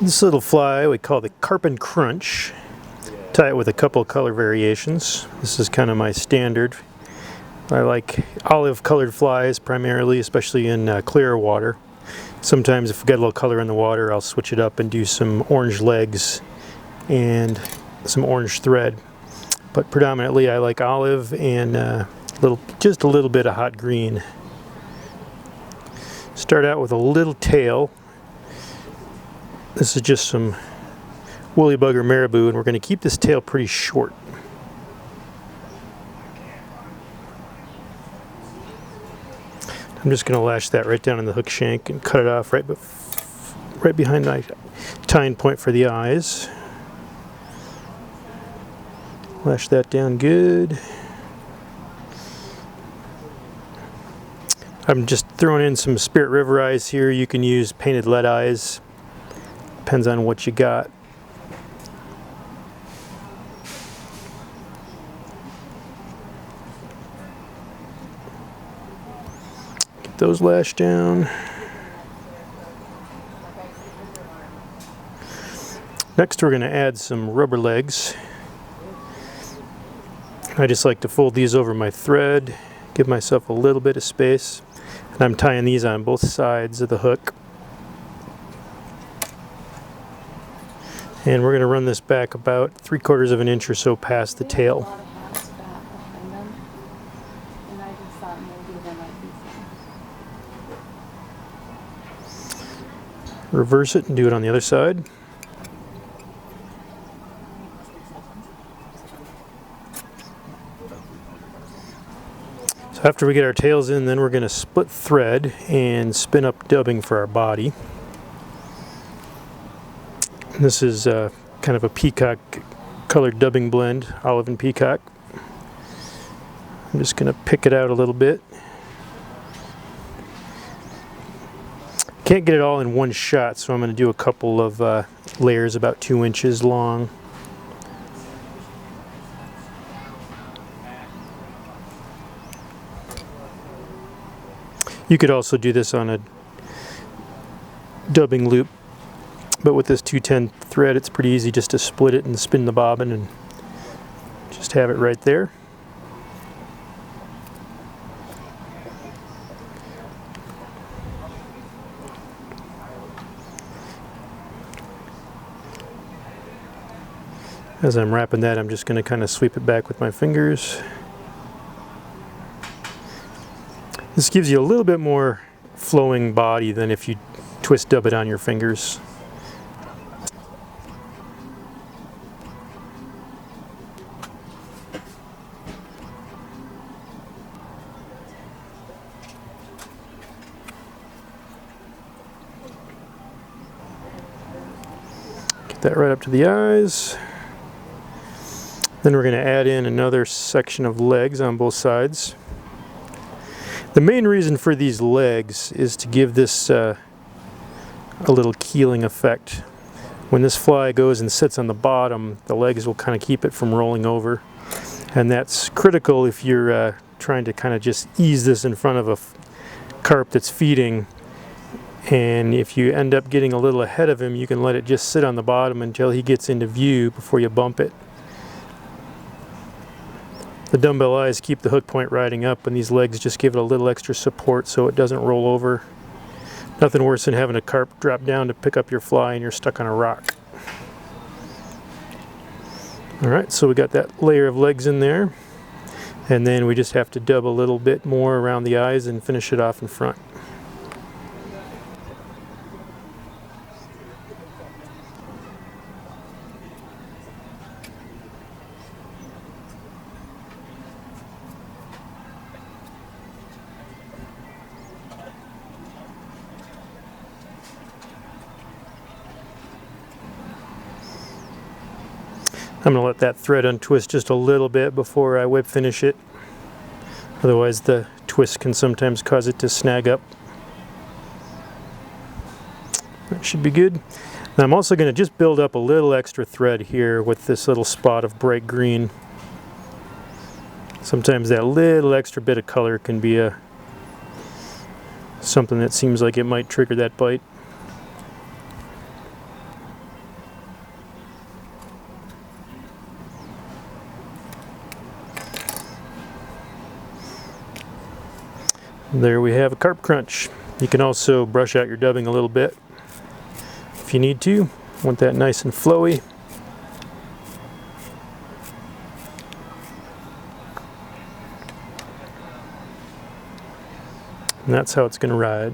This little fly we call the Carpin Crunch. Tie it with a couple color variations. This is kind of my standard. I like olive colored flies primarily, especially in clear water. Sometimes if we get a little color in the water, I'll switch it up and do some orange legs and some orange thread. But predominantly I like olive and just a little bit of hot green. Start out with a little tail. This is just some woolly bugger marabou, and we're going to keep this tail pretty short. I'm just going to lash that right down in the hook shank and cut it off right behind my tying point for the eyes. Lash that down good. I'm just throwing in some Spirit River eyes here. You can use painted lead eyes. Depends on what you got. Get those lashed down. Next we're going to add some rubber legs. I just like to fold these over my thread, give myself a little bit of space, and I'm tying these on both sides of the hook. And we're going to run this back about 3/4 of an inch or so past the tail. Reverse it and do it on the other side. So after we get our tails in, then we're going to split thread and spin up dubbing for our body. This is kind of a peacock colored dubbing blend, olive and peacock. I'm just going to pick it out a little bit. Can't get it all in one shot, so I'm going to do a couple of layers about 2 inches long. You could also do this on a dubbing loop, but with this 210 thread it's pretty easy just to split it and spin the bobbin and just have it right there. As I'm wrapping that, I'm just going to kind of sweep it back with my fingers. This gives you a little bit more flowing body than if you twist dub it on your fingers. Get that right up to the eyes. Then we're going to add in another section of legs on both sides. The main reason for these legs is to give this a little keeling effect. When this fly goes and sits on the bottom, the legs will kind of keep it from rolling over. And that's critical if you're trying to kind of just ease this in front of a carp that's feeding. And if you end up getting a little ahead of him, you can let it just sit on the bottom until he gets into view before you bump it. The dumbbell eyes keep the hook point riding up, and these legs just give it a little extra support so it doesn't roll over. Nothing worse than having a carp drop down to pick up your fly and you're stuck on a rock. Alright, so we got that layer of legs in there, and then we just have to dub a little bit more around the eyes and finish it off in front. I'm going to let that thread untwist just a little bit before I whip finish it. Otherwise the twist can sometimes cause it to snag up. That should be good. Now I'm also going to just build up a little extra thread here with this little spot of bright green. Sometimes that little extra bit of color can be something that seems like it might trigger that bite. There we have a Carpin Crunch. You can also brush out your dubbing a little bit if you need to. Want that nice and flowy. And that's how it's going to ride.